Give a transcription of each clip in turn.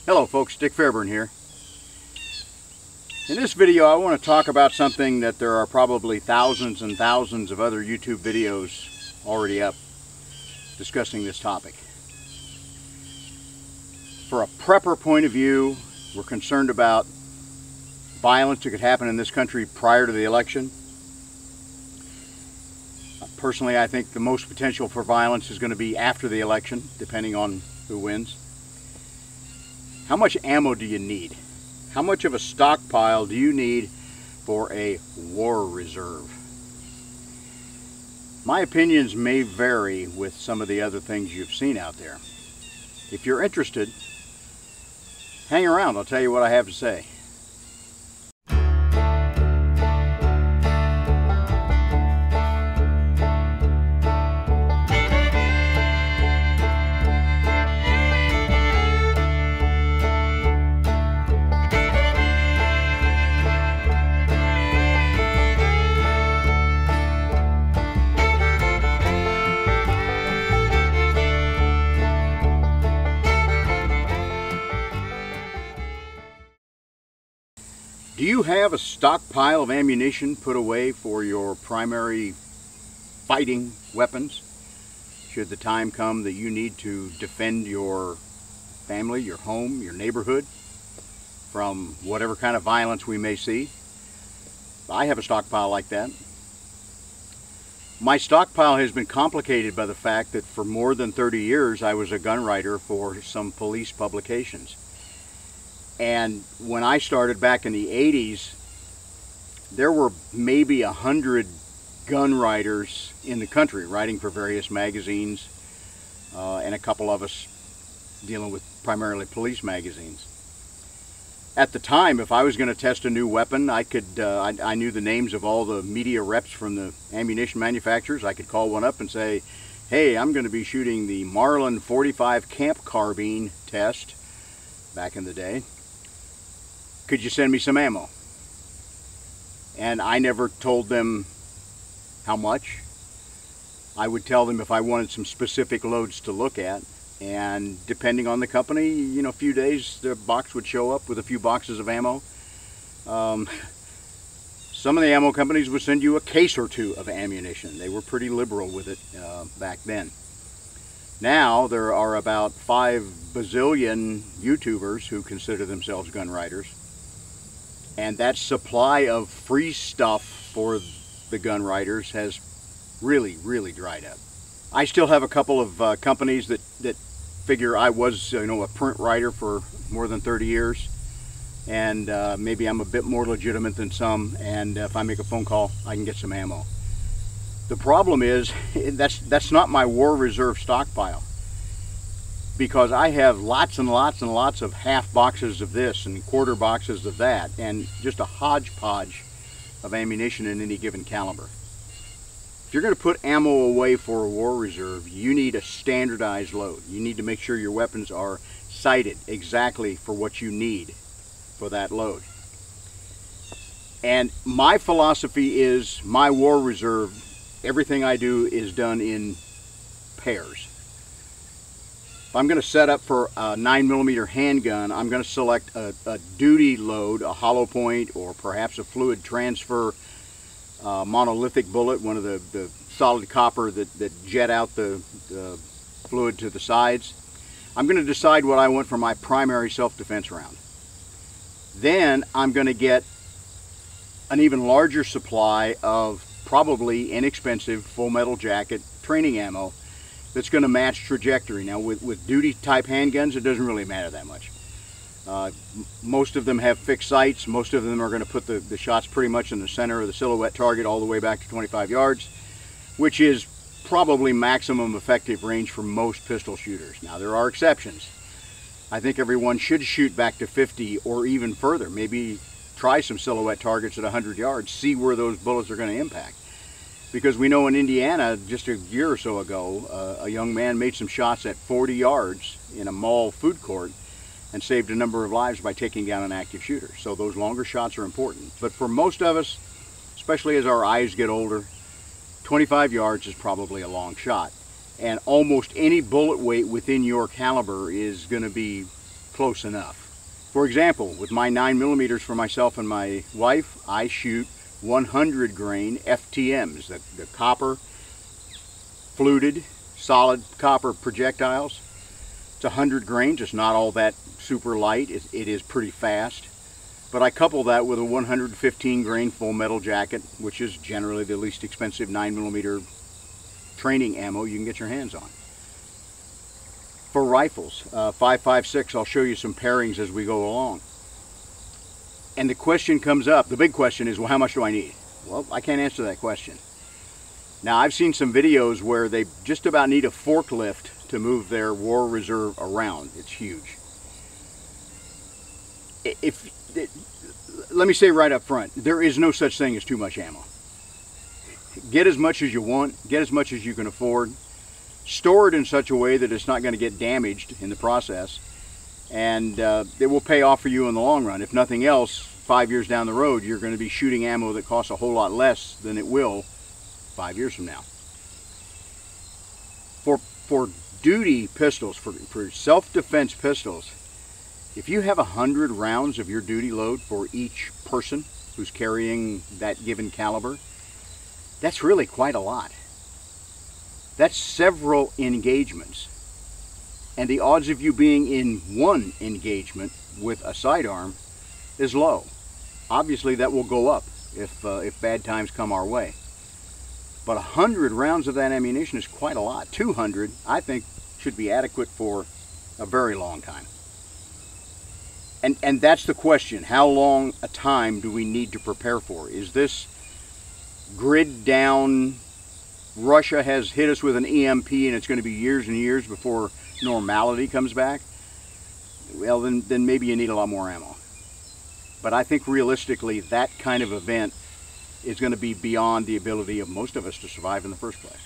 Hello folks, Dick Fairburn here. In this video I want to talk about something that there are probably thousands and thousands of other YouTube videos already up discussing this topic. For a prepper point of view, we're concerned about violence that could happen in this country prior to the election. Personally, I think the most potential for violence is going to be after the election, depending on who wins. How much ammo do you need? How much of a stockpile do you need for a war reserve? My opinions may vary with some of the other things you've seen out there. If you're interested, hang around, I'll tell you what I have to say. Do you have a stockpile of ammunition put away for your primary fighting weapons should the time come that you need to defend your family, your home, your neighborhood from whatever kind of violence we may see? I have a stockpile like that. My stockpile has been complicated by the fact that for more than 30 years I was a gun writer for some police publications. And when I started back in the 80s, there were maybe 100 gun writers in the country writing for various magazines, and a couple of us dealing with primarily police magazines. At the time, if I was going to test a new weapon, I knew the names of all the media reps from the ammunition manufacturers. I could call one up and say, hey, I'm going to be shooting the Marlin 45 Camp Carbine test back in the day. Could you send me some ammo? And I never told them how much. I would tell them if I wanted some specific loads to look at, and depending on the company, you know, a few days the box would show up with a few boxes of ammo. Some of the ammo companies would send you a case or two of ammunition. They were pretty liberal with it back then. Now there are about 5 bazillion YouTubers who consider themselves gun writers. And that supply of free stuff for the gun writers has really, really dried up. I still have a couple of companies that figure I was, a print writer for more than 30 years. And maybe I'm a bit more legitimate than some. And if I make a phone call, I can get some ammo. The problem is, that's not my war reserve stockpile. Because I have lots and lots and lots of half boxes of this and quarter boxes of that, and just a hodgepodge of ammunition in any given caliber. If you're going to put ammo away for a war reserve, you need a standardized load. You need to make sure your weapons are sighted exactly for what you need for that load. And my philosophy is, my war reserve, everything I do is done in pairs. If I'm going to set up for a 9mm handgun, I'm going to select a duty load, a hollow point, or perhaps a fluid transfer monolithic bullet, one of the solid copper that jet out the fluid to the sides. I'm going to decide what I want for my primary self-defense round. Then I'm going to get an even larger supply of probably inexpensive full metal jacket training ammo that's going to match trajectory. Now with duty type handguns, it doesn't really matter that much. Most of them have fixed sights. Most of them are going to put the shots pretty much in the center of the silhouette target all the way back to 25 yards, which is probably maximum effective range for most pistol shooters. Now there are exceptions. I think everyone should shoot back to 50 or even further. Maybe try some silhouette targets at 100 yards, see where those bullets are going to impact. Because we know in Indiana, just a year or so ago, a young man made some shots at 40 yards in a mall food court and saved a number of lives by taking down an active shooter. So those longer shots are important. But for most of us, especially as our eyes get older, 25 yards is probably a long shot. And almost any bullet weight within your caliber is going to be close enough. For example, with my 9mm for myself and my wife, I shoot 100 grain FTMs, the copper fluted solid copper projectiles. It's 100 grains. It's not all that super light. It is pretty fast. But I couple that with a 115 grain full metal jacket, which is generally the least expensive 9mm training ammo you can get your hands on. For rifles, 5.56, I'll show you some pairings as we go along. And the question comes up, the big question is, well, how much do I need? Well, I can't answer that question. Now, I've seen some videos where they just about need a forklift to move their War Reserve around. It's huge. Let me say right up front, there is no such thing as too much ammo. Get as much as you want, get as much as you can afford. Store it in such a way that it's not going to get damaged in the process, and it will pay off for you in the long run. If nothing else, 5 years down the road, you're going to be shooting ammo that costs a whole lot less than it will 5 years from now. For duty pistols, for self-defense pistols, if you have 100 rounds of your duty load for each person who's carrying that given caliber, that's really quite a lot. That's several engagements. And the odds of you being in one engagement with a sidearm is low. Obviously that will go up if bad times come our way. But 100 rounds of that ammunition is quite a lot. 200, I think, should be adequate for a very long time. And that's the question. How long a time do we need to prepare for? Is this grid down, Russia has hit us with an EMP and it's going to be years and years before normality comes back? Well, then maybe you need a lot more ammo. But I think realistically that kind of event is going to be beyond the ability of most of us to survive in the first place.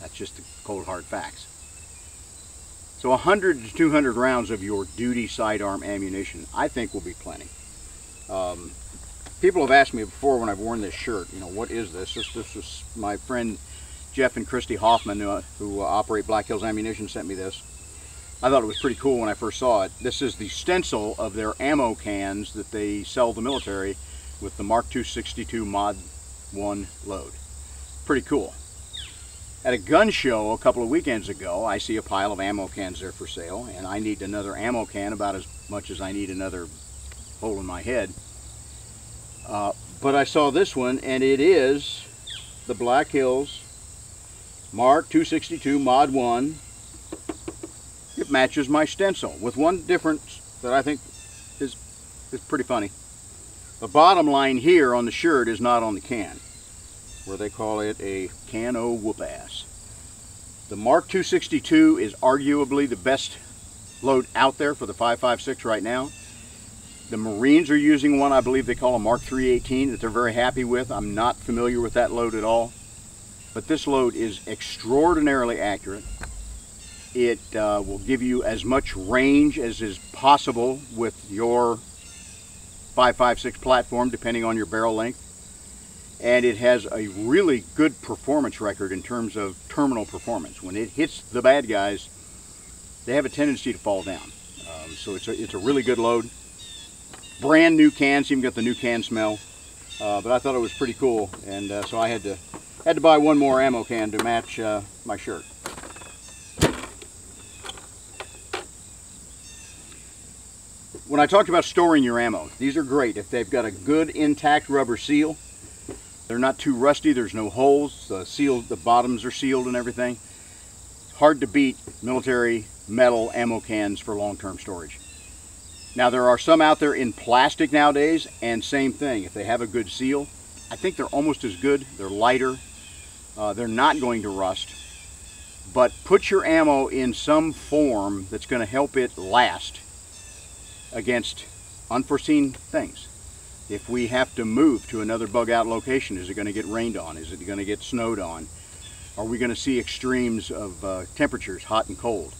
That's just the cold hard facts. So 100 to 200 rounds of your duty sidearm ammunition, I think, will be plenty. People have asked me before when I've worn this shirt, you know, what is this? This is my friend Jeff and Christy Hoffman, who operate Black Hills Ammunition, sent me this. I thought it was pretty cool when I first saw it. This is the stencil of their ammo cans that they sell the military with the Mark 262 Mod 1 load. Pretty cool. At a gun show a couple of weekends ago, I see a pile of ammo cans there for sale, and I need another ammo can about as much as I need another hole in my head. But I saw this one, and it is the Black Hills Mark 262 Mod 1. It matches my stencil, with one difference that I think is pretty funny. The bottom line here on the shirt is not on the can, where they call it a can o' whoop ass. The Mark 262 is arguably the best load out there for the 5.56 right now. The Marines are using one, I believe they call a Mark 318, that they're very happy with. I'm not familiar with that load at all. But this load is extraordinarily accurate. It will give you as much range as is possible with your 5.56 platform, depending on your barrel length. And it has a really good performance record in terms of terminal performance. When it hits the bad guys, they have a tendency to fall down. So it's a really good load. Brand new cans, even got the new can smell. But I thought it was pretty cool, and so I had to buy one more ammo can to match my shirt. When I talked about storing your ammo, these are great if they've got a good intact rubber seal. They're not too rusty, there's no holes, the bottoms are sealed and everything. Hard to beat military metal ammo cans for long-term storage. Now there are some out there in plastic nowadays, and same thing, if they have a good seal, I think they're almost as good. They're lighter, they're not going to rust, but put your ammo in some form that's going to help it last against unforeseen things. If we have to move to another bug out location, is it going to get rained on? Is it going to get snowed on? Are we going to see extremes of temperatures, hot and cold?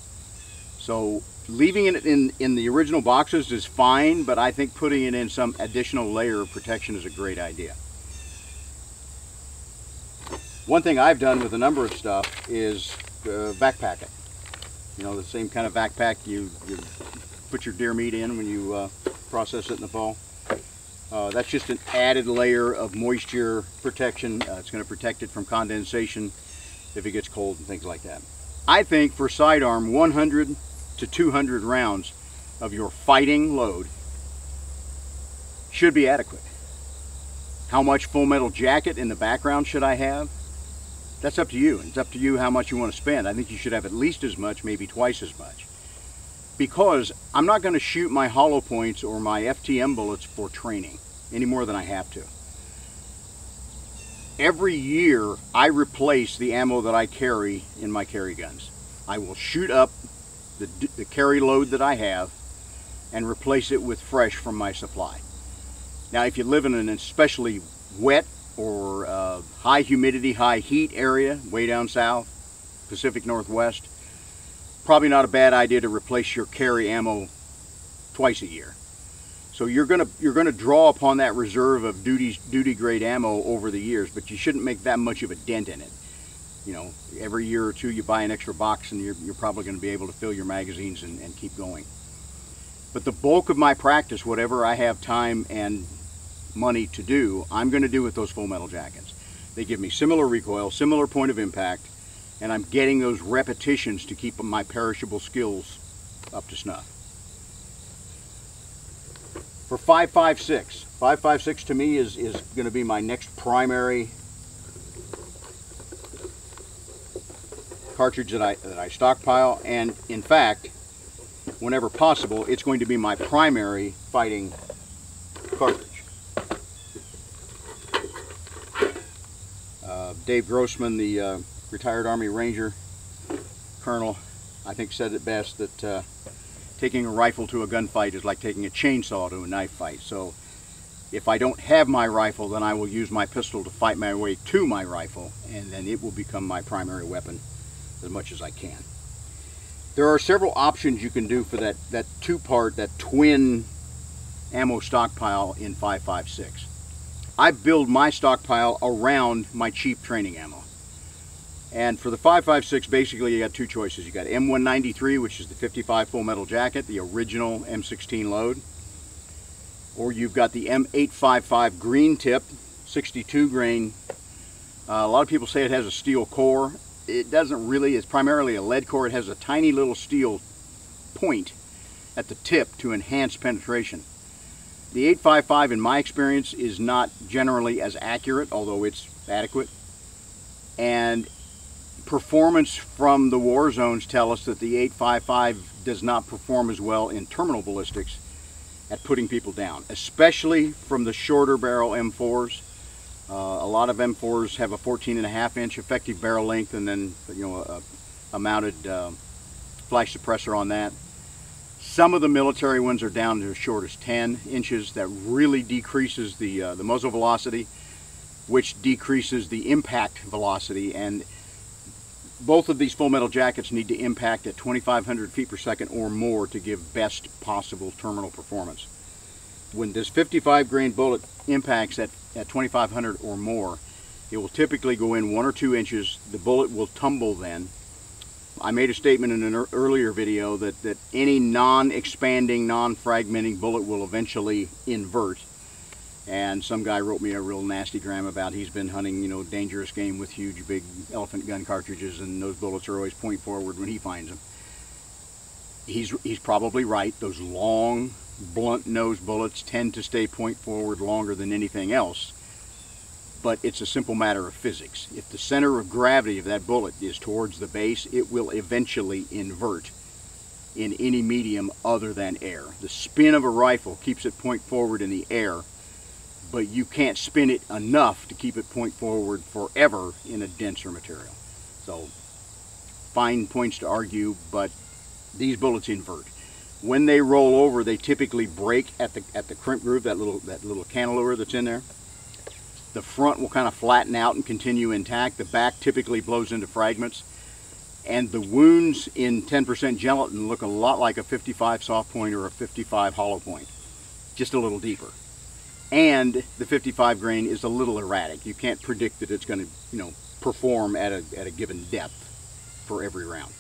So leaving it in the original boxes is fine, but I think putting it in some additional layer of protection is a great idea. One thing I've done with a number of stuff is backpack it. You know, the same kind of backpack you put your deer meat in when you process it in the fall. That's just an added layer of moisture protection. It's going to protect it from condensation if it gets cold and things like that. I think for sidearm, 100 to 200 rounds of your fighting load should be adequate. How much Full Metal Jacket in the background should I have? That's up to you. It's up to you how much you want to spend. I think you should have at least as much, maybe twice as much. Because I'm not going to shoot my hollow points or my FTM bullets for training any more than I have to. Every year I replace the ammo that I carry in my carry guns. I will shoot up the carry load that I have and replace it with fresh from my supply. Now if you live in an especially wet or high humidity, high heat area way down south, Pacific Northwest, probably not a bad idea to replace your carry ammo twice a year. So you're gonna draw upon that reserve of duty grade ammo over the years, but you shouldn't make that much of a dent in it. You know, every year or two you buy an extra box and you're probably going to be able to fill your magazines and keep going. But the bulk of my practice, whatever I have time and money to do, I'm going to do with those Full Metal Jackets. They give me similar recoil, similar point of impact, and I'm getting those repetitions to keep my perishable skills up to snuff. For 5.56 to me is going to be my next primary cartridge that I stockpile, and in fact, whenever possible, it's going to be my primary fighting cartridge. Dave Grossman, the retired Army Ranger Colonel, I think said it best that taking a rifle to a gunfight is like taking a chainsaw to a knife fight. So if I don't have my rifle, then I will use my pistol to fight my way to my rifle, and then it will become my primary weapon as much as I can. There are several options you can do for that two-part, that twin ammo stockpile in 5.56. I build my stockpile around my cheap training ammo. And for the 5.56, basically you got two choices. You got M193, which is the 55 Full Metal Jacket, the original M16 load. Or you've got the M855 green tip, 62 grain. A lot of people say it has a steel core. It doesn't really. It's primarily a lead core. It has a tiny little steel point at the tip to enhance penetration. The 855, in my experience, is not generally as accurate, although it's adequate. And performance from the war zones tell us that the 855 does not perform as well in terminal ballistics at putting people down, especially from the shorter barrel M4s. A lot of M4s have a 14.5-inch effective barrel length, and then a mounted flash suppressor on that. Some of the military ones are down to as short as 10 inches. That really decreases the muzzle velocity, which decreases the impact velocity. And both of these Full Metal Jackets need to impact at 2,500 feet per second or more to give best possible terminal performance. When this 55 grain bullet impacts at 2,500 or more, it will typically go in 1 or 2 inches. The bullet will tumble then. I made a statement in an earlier video that any non-expanding, non-fragmenting bullet will eventually invert. And some guy wrote me a real nasty gram about he's been hunting, dangerous game with huge, big elephant gun cartridges, and those bullets are always point forward when he finds them. He's probably right. Those long, blunt nose bullets tend to stay point forward longer than anything else. But it's a simple matter of physics. If the center of gravity of that bullet is towards the base, it will eventually invert in any medium other than air. The spin of a rifle keeps it point forward in the air, but you can't spin it enough to keep it point forward forever in a denser material. So, fine points to argue, but these bullets invert. When they roll over, they typically break at the crimp groove, that little cantilever that's in there. The front will kind of flatten out and continue intact. The back typically blows into fragments. And the wounds in 10% gelatin look a lot like a 55 soft point or a 55 hollow point, just a little deeper. And the 55 grain is a little erratic. You can't predict that it's going to, perform at a given depth for every round.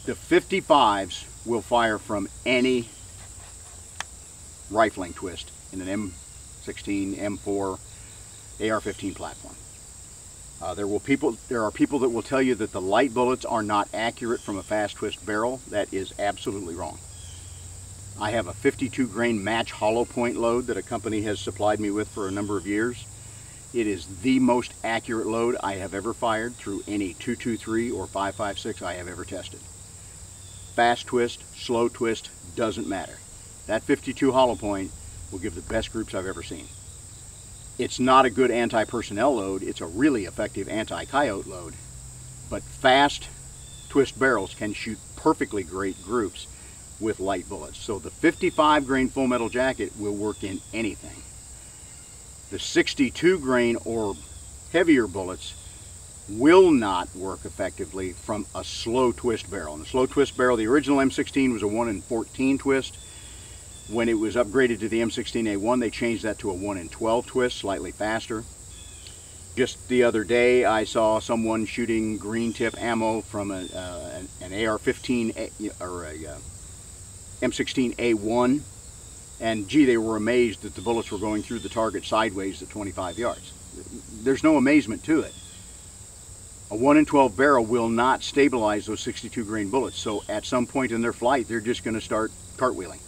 The 55s will fire from any rifling twist in an M16, M4, AR-15 platform. There are people that will tell you that the light bullets are not accurate from a fast twist barrel. That is absolutely wrong. I have a 52 grain match hollow point load that a company has supplied me with for a number of years. It is the most accurate load I have ever fired through any 223 or 5.56 I have ever tested. Fast twist, slow twist, doesn't matter. That 52 hollow point will give the best groups I've ever seen. It's not a good anti-personnel load, it's a really effective anti-coyote load, but fast twist barrels can shoot perfectly great groups with light bullets. So the 55 grain full metal jacket will work in anything. The 62 grain or heavier bullets will not work effectively from a slow twist barrel. And the slow twist barrel, the original M16 was a 1 in 14 twist. When it was upgraded to the M16A1, they changed that to a 1 in 12 twist, slightly faster. Just the other day, I saw someone shooting green tip ammo from an AR-15 or a M16A1, and gee, they were amazed that the bullets were going through the target sideways at 25 yards. There's no amazement to it. A 1 in 12 barrel will not stabilize those 62 grain bullets, so at some point in their flight, they're just going to start cartwheeling.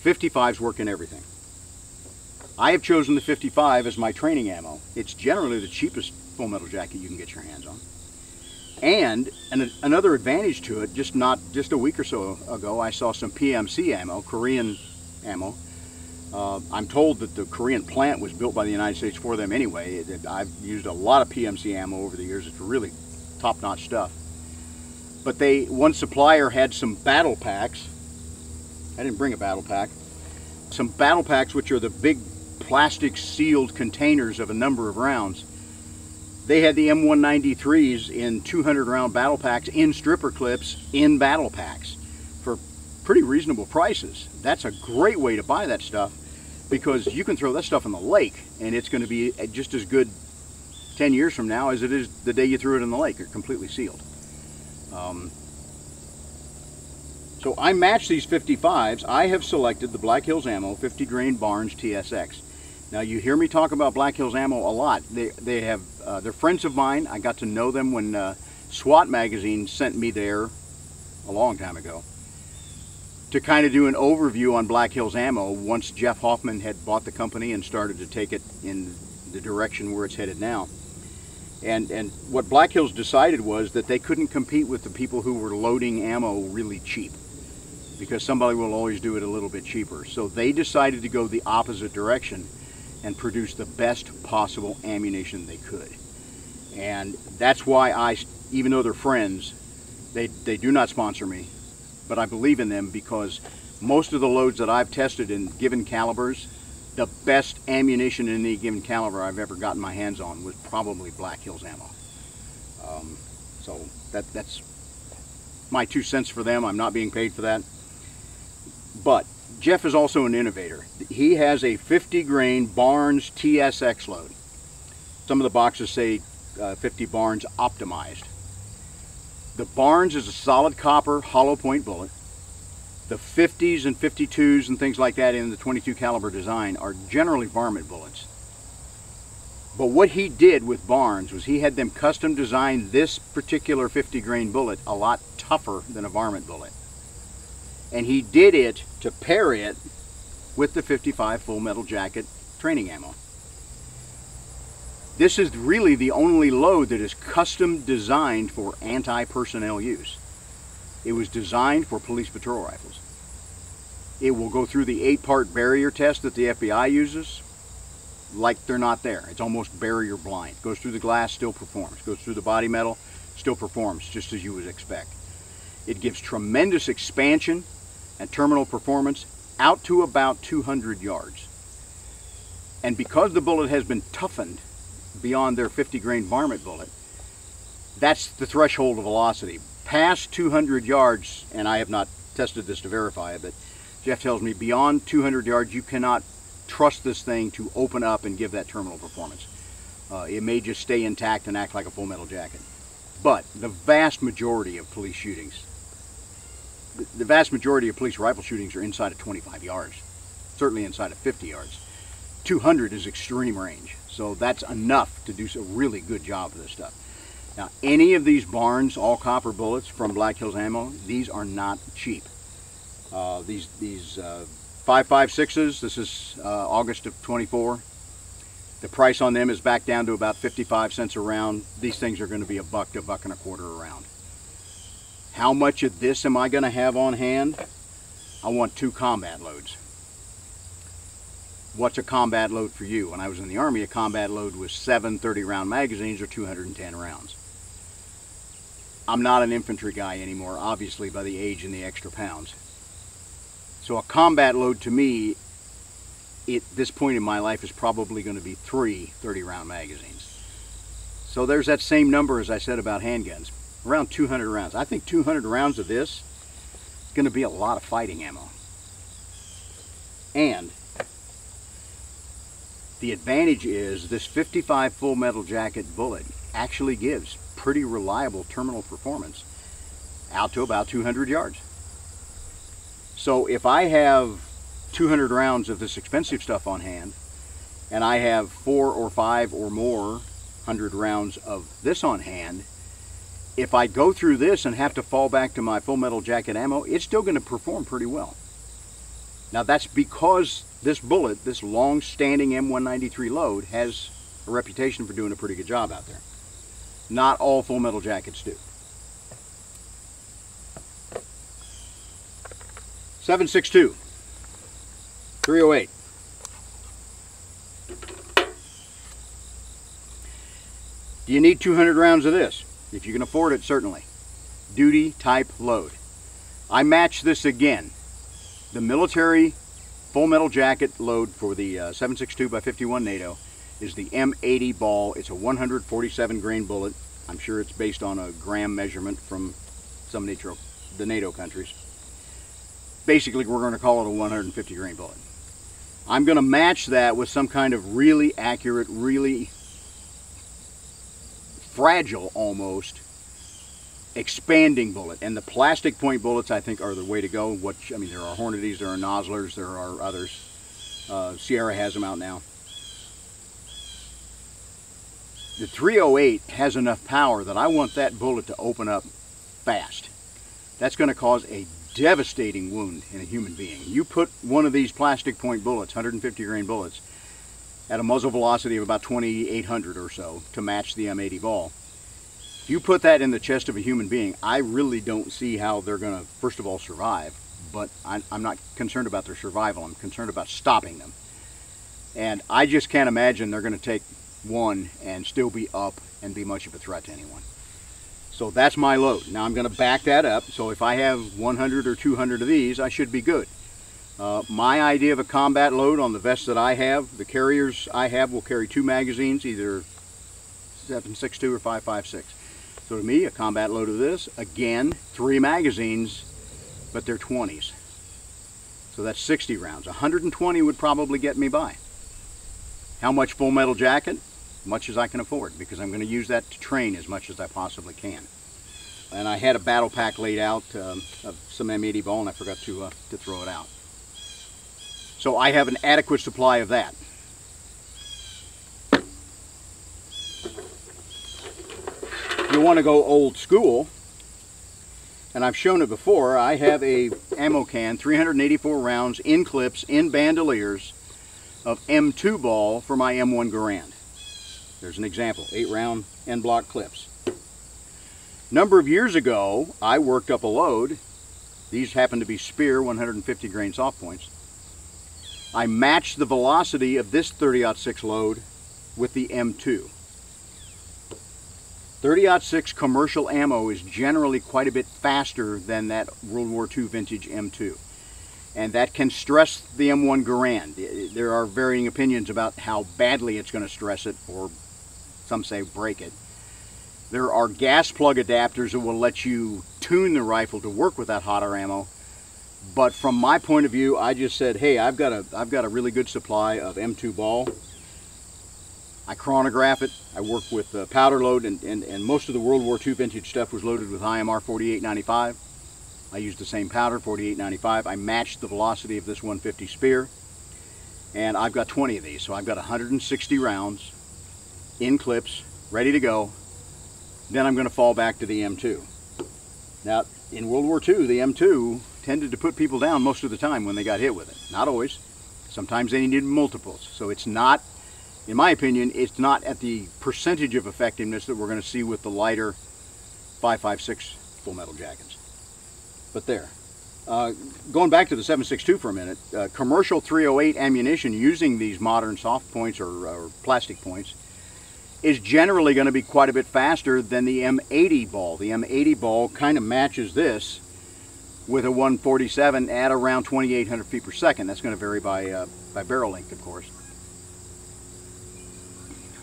55s work in everything. I have chosen the 55 as my training ammo. It's generally the cheapest full metal jacket you can get your hands on. And another advantage to it, just a week or so ago, I saw some PMC ammo, Korean ammo. I'm told that the Korean plant was built by the United States for them anyway. I've used a lot of PMC ammo over the years. It's really top-notch stuff. But one supplier had some battle packs. I didn't bring a battle pack. Some battle packs, which are the big plastic sealed containers of a number of rounds. They had the M193s in 200 round battle packs in stripper clips in battle packs for pretty reasonable prices. That's a great way to buy that stuff because you can throw that stuff in the lake and it's going to be just as good 10 years from now as it is the day you threw it in the lake. They're completely sealed. So I match these 55s. I have selected the Black Hills Ammo 50 grain Barnes TSX. Now you hear me talk about Black Hills Ammo a lot. They're friends of mine. I got to know them when SWAT magazine sent me there a long time ago to kind of do an overview on Black Hills Ammo once Jeff Hoffman had bought the company and started to take it in the direction where it's headed now. And what Black Hills decided was that they couldn't compete with the people who were loading ammo really cheap, because somebody will always do it a little bit cheaper. So they decided to go the opposite direction and produce the best possible ammunition they could. And that's why even though they're friends, they do not sponsor me, but I believe in them because most of the loads that I've tested in given calibers, the best ammunition in any given caliber I've ever gotten my hands on was probably Black Hills Ammo. So that's my 2 cents for them. I'm not being paid for that. But Jeff is also an innovator. He has a 50 grain Barnes TSX load. Some of the boxes say 50 Barnes optimized. The Barnes is a solid copper hollow point bullet. The 50s and 52s and things like that in the 22 caliber design are generally varmint bullets. But what he did with Barnes was he had them custom design this particular 50 grain bullet a lot tougher than a varmint bullet. And he did it to pair it with the 55 full metal jacket training ammo. This is really the only load that is custom designed for anti-personnel use. It was designed for police patrol rifles. It will go through the 8-part barrier test that the FBI uses like they're not there. It's almost barrier blind. Goes through the glass, still performs. Goes through the body metal, still performs, just as you would expect. It gives tremendous expansion and terminal performance out to about 200 yards. And because the bullet has been toughened beyond their 50 grain varmint bullet, that's the threshold of velocity. Past 200 yards, and I have not tested this to verify it, but Jeff tells me beyond 200 yards you cannot trust this thing to open up and give that terminal performance. It may just stay intact and act like a full metal jacket. But the vast majority of police shootings, the vast majority of police rifle shootings are inside of 25 yards, certainly inside of 50 yards. 200 is extreme range, so that's enough to do a really good job of this stuff. Now, any of these Barnes all copper bullets from Black Hills Ammo, these are not cheap. These 5.56s, this is August of 24. The price on them is back down to about 55 cents a round. These things are going to be $1 to $1.25 a round. How much of this am I going to have on hand? I want 2 combat loads. What's a combat load for you? When I was in the Army, a combat load was 7 30-round magazines or 210 rounds. I'm not an infantry guy anymore, obviously, by the age and the extra pounds. So a combat load to me, at this point in my life, is probably going to be 3 30-round magazines. So there's that same number as I said about handguns, around 200 rounds. I think 200 rounds of this is going to be a lot of fighting ammo. And the advantage is this 55 full metal jacket bullet actually gives pretty reliable terminal performance out to about 200 yards. So if I have 200 rounds of this expensive stuff on hand, and I have 4 or 5 or more 100 rounds of this on hand, if I go through this and have to fall back to my full metal jacket ammo, it's still going to perform pretty well. Now that's because this bullet, this long-standing M193 load, has a reputation for doing a pretty good job out there. Not all full metal jackets do. 7.62, 308. Do you need 200 rounds of this? If you can afford it, certainly. Duty type load. I match this again. The military full metal jacket load for the 7.62 by 51 NATO is the M80 ball. It's a 147 grain bullet. I'm sure it's based on a gram measurement from some the NATO countries. Basically, we're going to call it a 150 grain bullet. I'm going to match that with some kind of really accurate, really fragile almost expanding bullet, and the plastic point bullets I think are the way to go. I mean, there are Hornadys, there are Noslers, there are others. Sierra has them out now. The 308 has enough power that I want that bullet to open up fast. That's going to cause a devastating wound in a human being. You put one of these plastic point bullets, 150 grain bullets, at a muzzle velocity of about 2,800 or so to match the M80 ball. If you put that in the chest of a human being, I really don't see how they're going to, first of all, survive. But I'm not concerned about their survival. I'm concerned about stopping them. And I just can't imagine they're going to take one and still be up and be much of a threat to anyone. So that's my load. Now I'm going to back that up. So if I have 100 or 200 of these, I should be good. My idea of a combat load on the vest that I have, the carriers I have will carry 2 magazines, either 7.62 or 5.56. So to me, a combat load of this, again, 3 magazines, but they're 20s. So that's 60 rounds. 120 would probably get me by. How much full metal jacket? Much as I can afford, because I'm going to use that to train as much as I possibly can. And I had a battle pack laid out of some M80 ball, and I forgot to throw it out. So I have an adequate supply of that. If you want to go old school, and I've shown it before, I have a ammo can, 384 rounds in clips, in bandoliers, of M2 ball for my M1 Garand. There's an example, 8-round end block clips. Number of years ago, I worked up a load. These happen to be Spear 150 grain soft points. I matched the velocity of this 30-06 load with the M2. 30-06 commercial ammo is generally quite a bit faster than that World War II vintage M2. And that can stress the M1 Garand. There are varying opinions about how badly it's going to stress it, or some say break it. There are gas plug adapters that will let you tune the rifle to work with that hotter ammo. But from my point of view, I just said, hey, I've got a really good supply of M2 ball. I chronograph it. I work with powder load, and most of the World War II vintage stuff was loaded with IMR 4895. I used the same powder, 4895. I matched the velocity of this 150 spear, and I've got 20 of these, so I've got 160 rounds in clips, ready to go. Then I'm going to fall back to the M2. Now, in World War II, the M2 tended to put people down most of the time when they got hit with it. Not always. Sometimes they needed multiples. So it's not, in my opinion, it's not at the percentage of effectiveness that we're going to see with the lighter 5.56 full metal jackets. But there. Going back to the 7.62 for a minute, commercial .308 ammunition using these modern soft points or plastic points is generally going to be quite a bit faster than the M80 ball. The M80 ball kind of matches this with a 147 at around 2,800 feet per second. That's going to vary by barrel length, of course.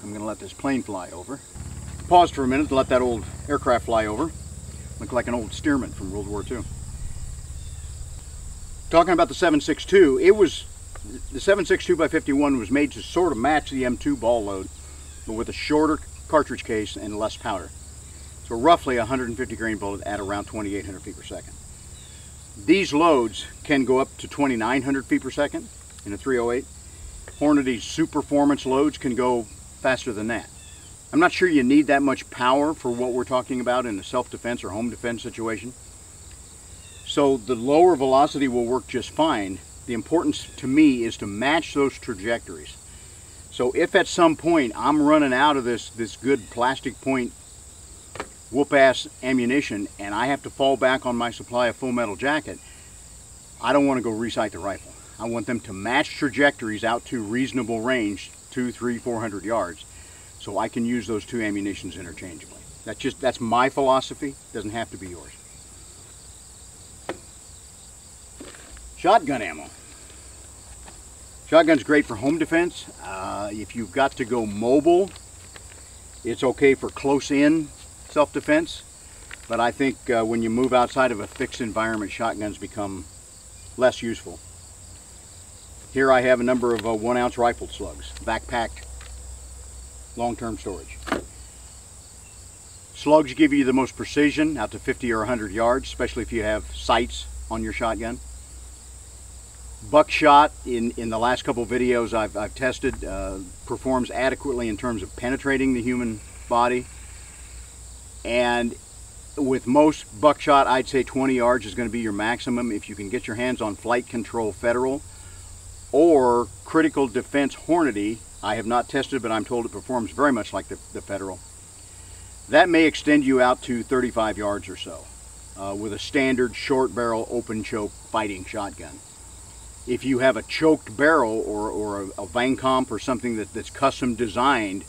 I'm going to let this plane fly over. Pause for a minute to let that old aircraft fly over. Look like an old steerman from World War II. Talking about the 7.62, the 7.62 by 51 was made to sort of match the M2 ball load, but with a shorter cartridge case and less powder. So roughly 150 grain bullet at around 2,800 feet per second. These loads can go up to 2,900 feet per second in a .308. Hornady's super performance loads can go faster than that. I'm not sure you need that much power for what we're talking about in a self-defense or home defense situation. So the lower velocity will work just fine. The importance to me is to match those trajectories. So if at some point I'm running out of this good plastic point whoop-ass ammunition and I have to fall back on my supply of full metal jacket, I don't want to go resight the rifle. I want them to match trajectories out to reasonable range, 200, 300, 400 yards, so I can use those two ammunitions interchangeably. That's my philosophy. It doesn't have to be yours. Shotgun ammo. Shotgun's great for home defense. If you've got to go mobile, it's okay for close-in self-defense. But I think when you move outside of a fixed environment, shotguns become less useful. Here I have a number of 1-ounce rifled slugs, backpacked, long-term storage. Slugs give you the most precision out to 50 or 100 yards, especially if you have sights on your shotgun. Buckshot, in the last couple videos I've tested, performs adequately in terms of penetrating the human body. And with most buckshot, I'd say 20 yards is going to be your maximum. If you can get your hands on Flight Control Federal or Critical Defense Hornady, I have not tested, but I'm told it performs very much like the Federal. That may extend you out to 35 yards or so with a standard short barrel open choke fighting shotgun. If you have a choked barrel or a Van Comp or something that's custom designed,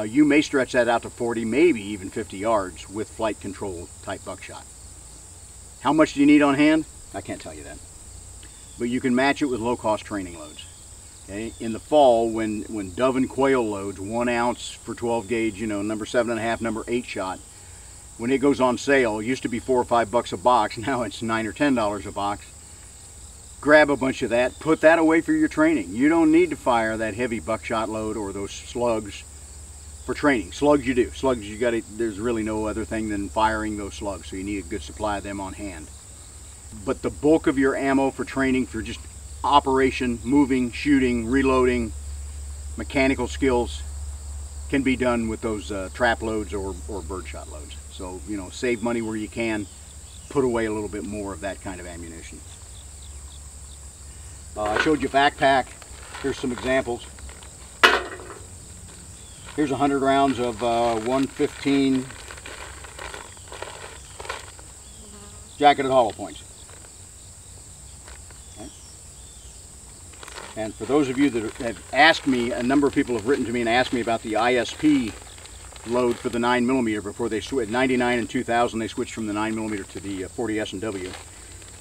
you may stretch that out to 40, maybe even 50 yards with flight control type buckshot. How much do you need on hand? I can't tell you that. But you can match it with low-cost training loads. Okay? In the fall, when dove and quail loads, 1 ounce for 12 gauge, number 7.5, number 8 shot, when it goes on sale, it used to be $4 or $5 a box, now it's $9 or $10 a box. Grab a bunch of that, put that away for your training. You don't need to fire that heavy buckshot load or those slugs for training. Slugs you do. Slugs there's really no other thing than firing those slugs, so you need a good supply of them on hand. But the bulk of your ammo for training, for just operation, moving, shooting, reloading, mechanical skills, can be done with those trap loads or birdshot loads. So, save money where you can, put away a little bit more of that kind of ammunition. I showed you backpack. Here's some examples. Here's 100 rounds of 115 jacketed hollow points. Okay. And for those of you that have asked me, a number of people have written to me and asked me about the ISP load for the 9mm before they switched. 99 and 2000 they switched from the 9mm to the 40 S&W.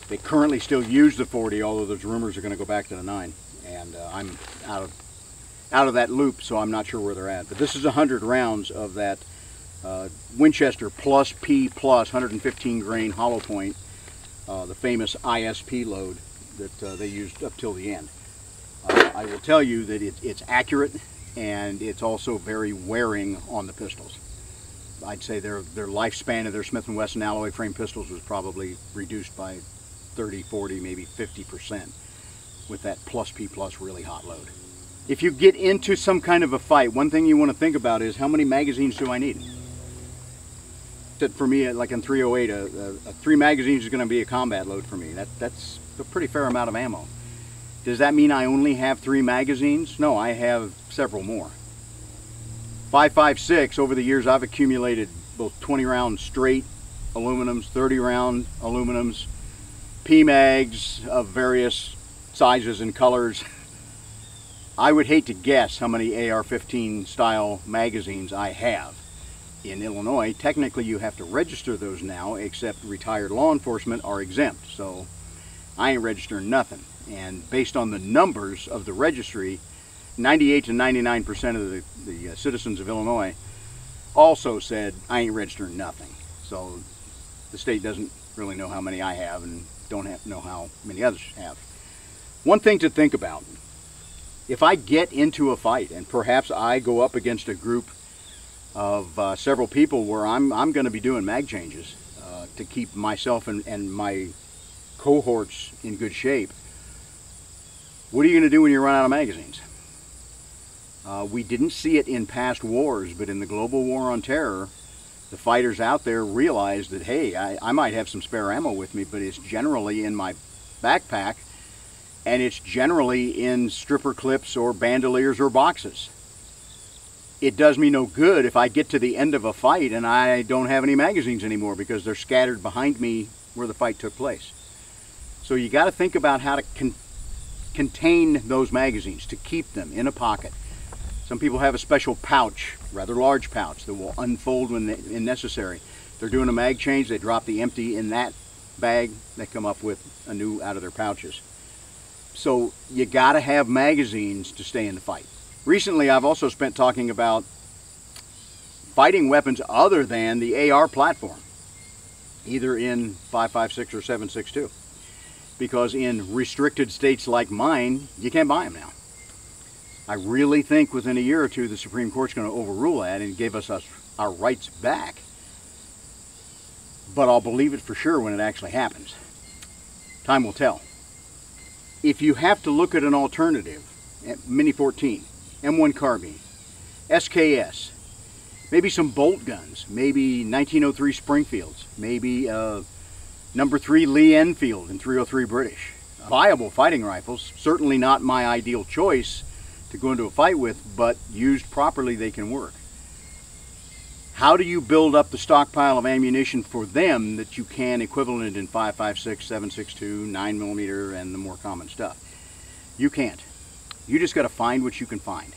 They currently still use the 40, although those rumors are going to go back to the 9. And I'm out of that loop, so I'm not sure where they're at. But this is 100 rounds of that Winchester plus P plus 115 grain hollow point, the famous ISP load. that they used up till the end. I will tell you that it's accurate. and it's also very wearing on the pistols. I'd say their lifespan of their Smith & Wesson alloy frame pistols was probably reduced by 30, 40, maybe 50% with that plus P plus really hot load. If you get into some kind of a fight, one thing you want to think about is how many magazines do I need? For me, like in 308, 3 magazines is going to be a combat load for me. That's a pretty fair amount of ammo. Does that mean I only have 3 magazines? No, I have several more. 5.56, over the years I've accumulated both 20 round straight aluminums, 30 round aluminums, P-mags of various sizes and colors. I would hate to guess how many AR-15 style magazines I have. In Illinois, technically you have to register those now, except retired law enforcement are exempt, so I ain't registering nothing. And based on the numbers of the registry, 98 to 99% of the citizens of Illinois also said I ain't registering nothing. So the state doesn't really know how many I have and don't know how many others have. One thing to think about, if I get into a fight and perhaps I go up against a group of several people where I'm going to be doing mag changes to keep myself and my cohorts in good shape, what are you going to do when you run out of magazines? We didn't see it in past wars, but in the global war on terror, the fighters out there realized that, hey, I might have some spare ammo with me, but it's generally in my backpack, and it's generally in stripper clips or bandoliers or boxes. It does me no good if I get to the end of a fight and I don't have any magazines anymore because they're scattered behind me where the fight took place. So you got to think about how to contain those magazines, to keep them in a pocket. Some people have a special pouch, rather large pouch, that will unfold when necessary. If they're doing a mag change, they drop the empty in that bag, they come up with a new out of their pouches. So you got to have magazines to stay in the fight. Recently, I've also spent talking about fighting weapons other than the AR platform, either in 5.56 or 7.62, because in restricted states like mine, you can't buy them now. I really think within a year or two, the Supreme Court's going to overrule that and give us our rights back. But I'll believe it for sure when it actually happens. Time will tell. If you have to look at an alternative, Mini 14, M1 carbine, SKS, maybe some bolt guns, maybe 1903 Springfields, maybe number 3 Lee Enfield and 303 British. Viable fighting rifles, certainly not my ideal choice to go into a fight with, but used properly they can work. How do you build up the stockpile of ammunition for them that you can equivalent in 5.56, 7.62, 9mm, and the more common stuff? You can't. You just got to find what you can find.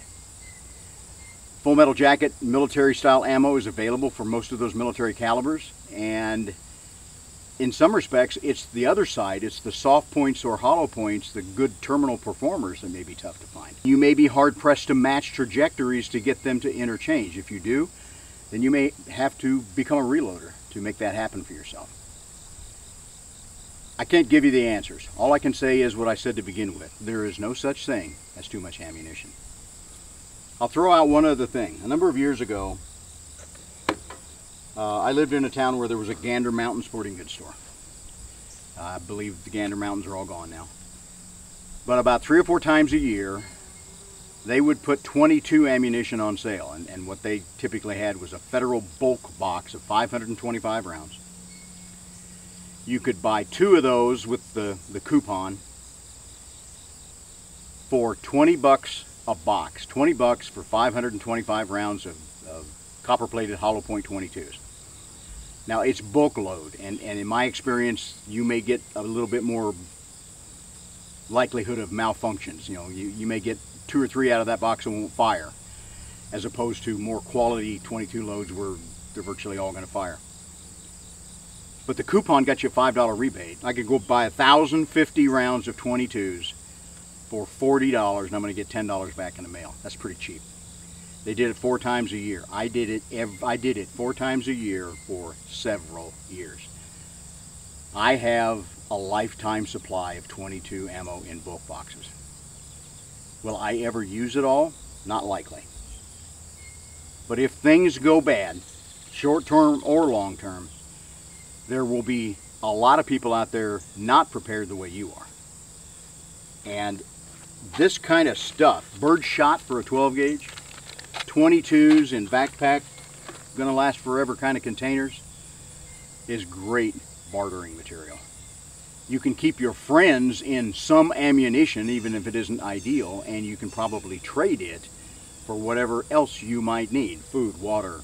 Full Metal Jacket military style ammo is available for most of those military calibers, and in some respects it's the other side. It's the soft points or hollow points, the good terminal performers, that may be tough to find. You may be hard pressed to match trajectories to get them to interchange. If you do, then you may have to become a reloader to make that happen for yourself. I can't give you the answers. All I can say is what I said to begin with. There is no such thing as too much ammunition. I'll throw out one other thing. A number of years ago, I lived in a town where there was a Gander Mountain sporting goods store. I believe the Gander Mountains are all gone now. But about 3 or 4 times a year, they would put 22 ammunition on sale, and what they typically had was a federal bulk box of 525 rounds. You could buy 2 of those with the coupon for $20 a box. $20 for 525 rounds of copper-plated hollow point 22s. Now it's bulk load, and in my experience, you may get a little bit more likelihood of malfunctions. You know, you may get 2 or 3 out of that box and won't fire, as opposed to more quality 22 loads where they're virtually all going to fire. But the coupon got you a $5 rebate. I could go buy 1,050 rounds of 22s for $40, and I'm going to get $10 back in the mail. That's pretty cheap. They did it 4 times a year. I did it 4 times a year for several years. I have a lifetime supply of 22 ammo in bulk boxes. Will I ever use it all? Not likely. But if things go bad, short-term or long-term, there will be a lot of people out there not prepared the way you are. And this kind of stuff, bird shot for a 12 gauge, 22s in backpack, gonna last forever kind of containers, is great bartering material. You can keep your friends in some ammunition, even if it isn't ideal, and you can probably trade it for whatever else you might need, food, water,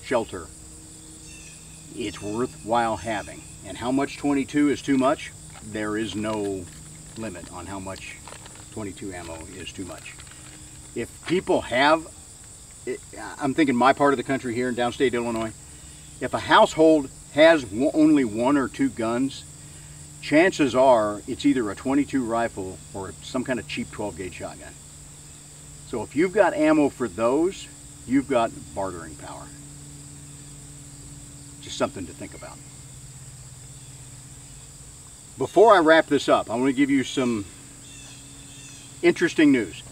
shelter. It's worthwhile having. And how much 22 is too much? There is no limit on how much 22 ammo is too much. If people have, I'm thinking my part of the country here in downstate Illinois, if a household has only 1 or 2 guns, chances are it's either a 22 rifle or some kind of cheap 12 gauge shotgun. So if you've got ammo for those, you've got bartering power. Just something to think about. Before I wrap this up, I want to give you some interesting news.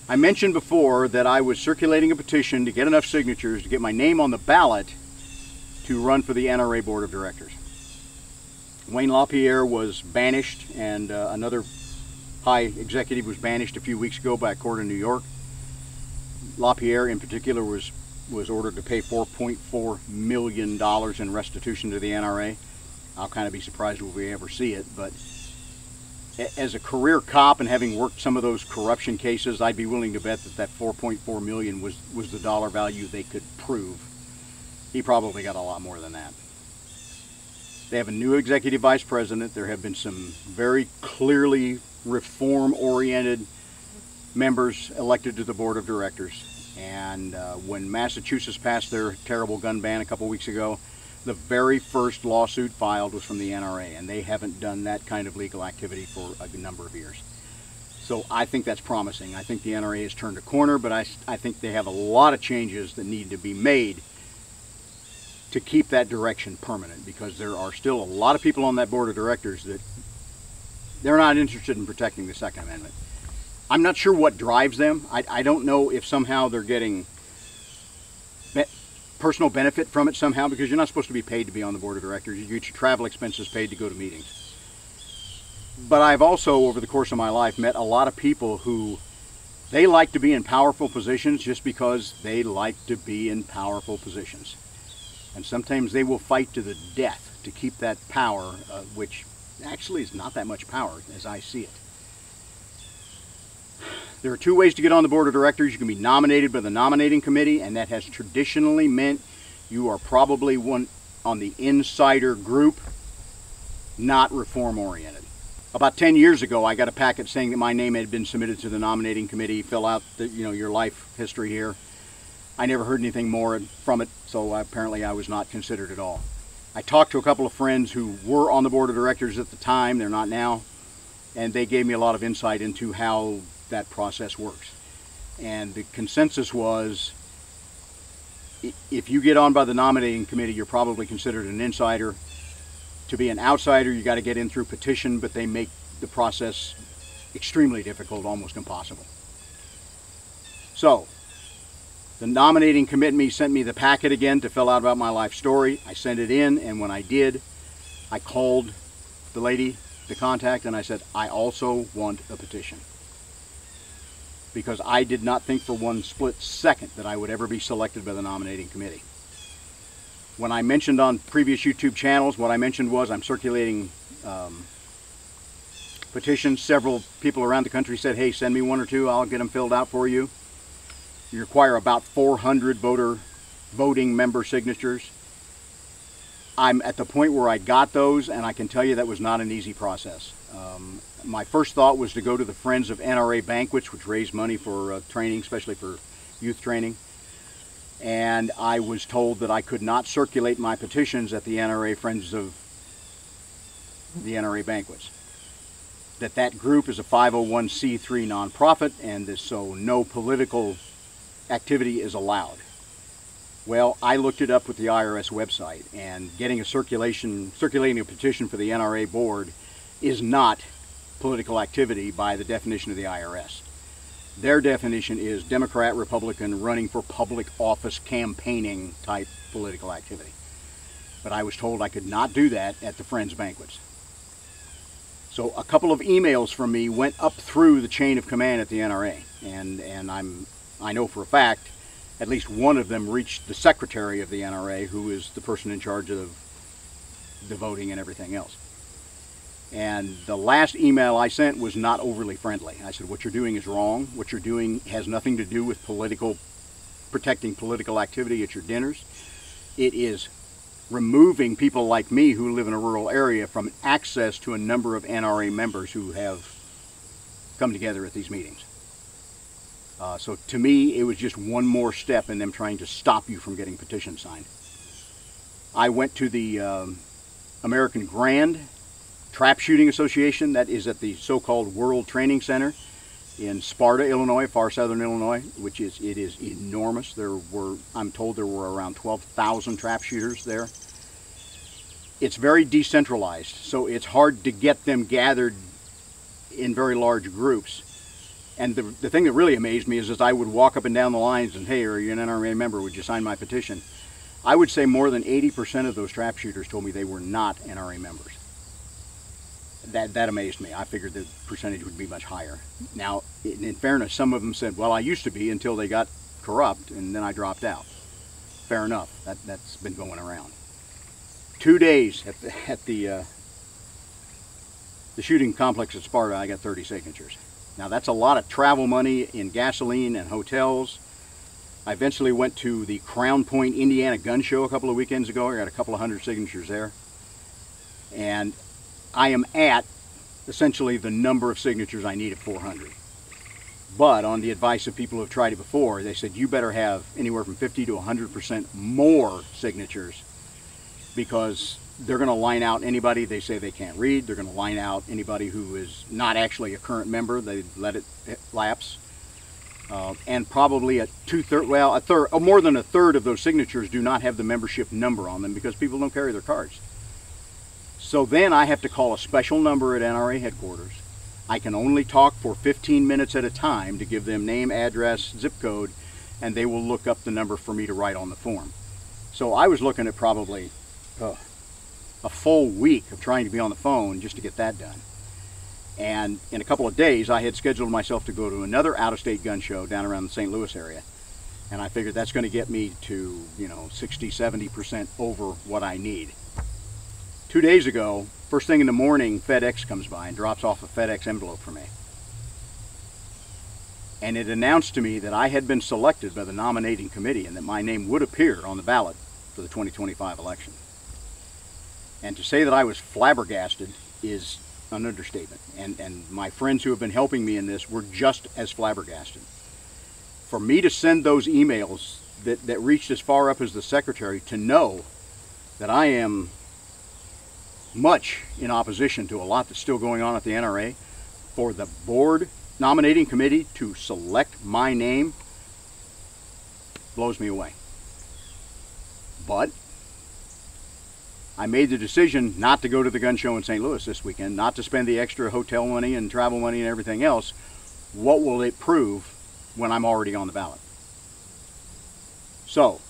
I mentioned before that I was circulating a petition to get enough signatures to get my name on the ballot to run for the NRA Board of Directors. Wayne LaPierre was banished, and another high executive was banished a few weeks ago by a court in New York. LaPierre in particular was ordered to pay $4.4 million in restitution to the NRA. I'll kind of be surprised if we ever see it, but as a career cop and having worked some of those corruption cases, I'd be willing to bet that that $4.4 million was the dollar value they could prove. He probably got a lot more than that. They have a new executive vice president. There have been some very clearly reform-oriented members elected to the board of directors. And when Massachusetts passed their terrible gun ban a couple weeks ago, the very first lawsuit filed was from the NRA, and they haven't done that kind of legal activity for a number of years. So I think that's promising. I think the NRA has turned a corner, but I think they have a lot of changes that need to be made to keep that direction permanent, because there are still a lot of people on that board of directors that they're not interested in protecting the Second Amendment. I'm not sure what drives them. I don't know if somehow they're getting personal benefit from it somehow, because you're not supposed to be paid to be on the board of directors. You get your travel expenses paid to go to meetings. But I've also, over the course of my life, met a lot of people who they like to be in powerful positions just because they like to be in powerful positions. And sometimes they will fight to the death to keep that power, which actually is not that much power as I see it. There are 2 ways to get on the board of directors. You can be nominated by the nominating committee, and that has traditionally meant you are probably one on the insider group, not reform oriented. About 10 years ago, I got a packet saying that my name had been submitted to the nominating committee. Fill out the, your life history here. I never heard anything more from it, so apparently I was not considered at all. I talked to a couple of friends who were on the board of directors at the time. They're not now, and they gave me a lot of insight into how that process works. And the consensus was, if you get on by the nominating committee, you're probably considered an insider. To be an outsider, you got to get in through petition, but they make the process extremely difficult, almost impossible. So the nominating committee sent me the packet again to fill out about my life story. I sent it in, and when I did, I called the lady, the contact, and I said, I also want a petition. Because I did not think for one split second that I would ever be selected by the nominating committee. When I mentioned on previous YouTube channels, what I mentioned was I'm circulating petitions. Several people around the country said, hey, send me 1 or 2, I'll get them filled out for you. You require about 400 voting member signatures. I'm at the point where I got those, and I can tell you that was not an easy process. My first thought was to go to the Friends of NRA banquets, which raise money for training, especially for youth training. And I was told that I could not circulate my petitions at the NRA Friends of the NRA banquets. That group is a 501c3 nonprofit, and so no political activity is allowed. Well, I looked it up with the IRS website, and getting circulating a petition for the NRA board is not political activity by the definition of the IRS. Their definition is Democrat, Republican, running for public office campaigning type political activity. But I was told I could not do that at the Friends banquets. So a couple of emails from me went up through the chain of command at the NRA, and I know for a fact at least one of them reached the secretary of the NRA, who is the person in charge of the voting and everything else. And the last email I sent was not overly friendly. I said, what you're doing is wrong. What you're doing has nothing to do with protecting political activity at your dinners. It is removing people like me who live in a rural area from access to a number of NRA members who have come together at these meetings. So to me, it was just one more step in them trying to stop you from getting petitions signed. I went to the American Grand Trap Shooting Association, that is at the so-called World Training Center in Sparta, Illinois, far southern Illinois, it is enormous. I'm told there were around 12,000 trap shooters there. It's very decentralized, so it's hard to get them gathered in very large groups. And the thing that really amazed me is I would walk up and down the lines and, hey, are you an NRA member? Would you sign my petition? I would say more than 80% of those trap shooters told me they were not NRA members. That amazed me. I figured the percentage would be much higher. Now, in fairness, some of them said, well, I used to be until they got corrupt, and then I dropped out. Fair enough. That's been going around. 2 days at the shooting complex at Sparta, I got 30 signatures. Now, that's a lot of travel money in gasoline and hotels. I eventually went to the Crown Point, Indiana gun show a couple of weekends ago. I got a couple of hundred signatures there. And I am at essentially the number of signatures I need at 400. But on the advice of people who have tried it before, they said you better have anywhere from 50 to 100% more signatures, because they're going to line out anybody they say they can't read. They're going to line out anybody who is not actually a current member. They let it lapse. And probably more than a third of those signatures do not have the membership number on them because people don't carry their cards. So then I have to call a special number at NRA headquarters. I can only talk for 15 minutes at a time to give them name, address, zip code, and they will look up the number for me to write on the form. So I was looking at probably a full week of trying to be on the phone just to get that done. And in a couple of days, I had scheduled myself to go to another out-of-state gun show down around the St. Louis area. And I figured that's going to get me to, 60, 70% over what I need. 2 days ago, first thing in the morning, FedEx comes by and drops off a FedEx envelope for me. And it announced to me that I had been selected by the nominating committee and that my name would appear on the ballot for the 2025 election. And to say that I was flabbergasted is an understatement. And my friends who have been helping me in this were just as flabbergasted. For me to send those emails that reached as far up as the secretary to know that I am much in opposition to a lot that's still going on at the NRA, for the board nominating committee to select my name blows me away. But I made the decision not to go to the gun show in St. Louis this weekend, not to spend the extra hotel money and travel money and everything else. What will it prove when I'm already on the ballot? So,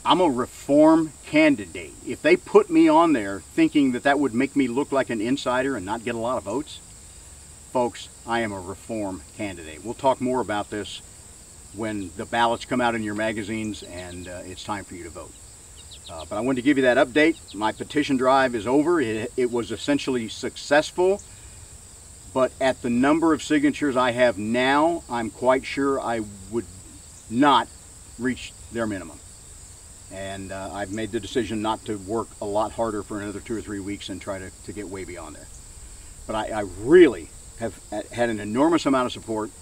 I'm a reform candidate. If they put me on there thinking that would make me look like an insider and not get a lot of votes, folks, I am a reform candidate. We'll talk more about this when the ballots come out in your magazines and it's time for you to vote. But I wanted to give you that update. My petition drive is over. It was essentially successful, but at the number of signatures I have now, I'm quite sure I would not reach their minimum. And I've made the decision not to work a lot harder for another 2 or 3 weeks and try to get way beyond there. But I really have had an enormous amount of support.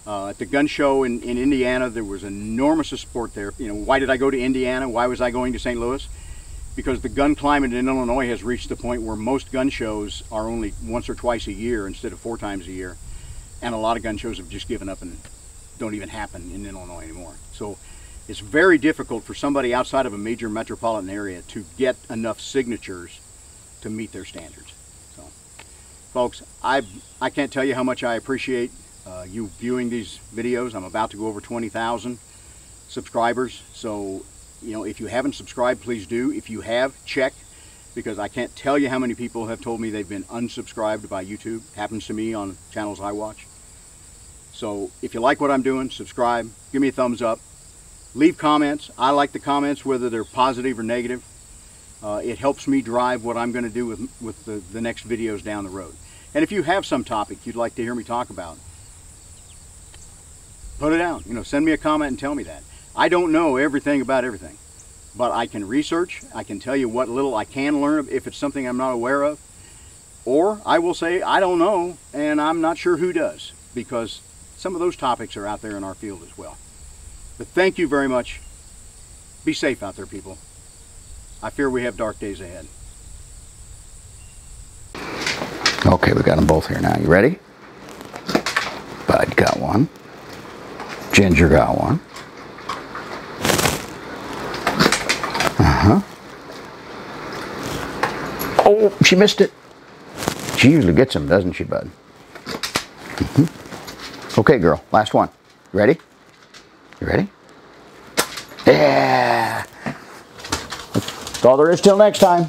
At the gun show in Indiana, there was enormous support there. Why did I go to Indiana? Why was I going to St. Louis? Because the gun climate in Illinois has reached the point where most gun shows are only once or twice a year instead of 4 times a year. And a lot of gun shows have just given up and don't even happen in Illinois anymore. So it's very difficult for somebody outside of a major metropolitan area to get enough signatures to meet their standards. So, folks, I can't tell you how much I appreciate you viewing these videos. I'm about to go over 20,000 subscribers. So, you know, if you haven't subscribed, please do. If you have, check, because I can't tell you how many people have told me they've been unsubscribed by YouTube. It happens to me on channels I watch. So if you like what I'm doing, subscribe, give me a thumbs up, leave comments. I like the comments, whether they're positive or negative. It helps me drive what I'm going to do with the next videos down the road. And if you have some topic you'd like to hear me talk about, put it down. You know, send me a comment and tell me that. I don't know everything about everything, but I can research. I can tell you what little I can learn if it's something I'm not aware of. Or I will say, I don't know, and I'm not sure who does, because some of those topics are out there in our field as well. But thank you very much. Be safe out there, people. I fear we have dark days ahead. Okay, we got them both here now. You ready? Bud got one. Ginger got one. Oh, she missed it. She usually gets them, doesn't she, Bud? Okay, girl, last one. You ready? You ready? Yeah! That's all there is till next time.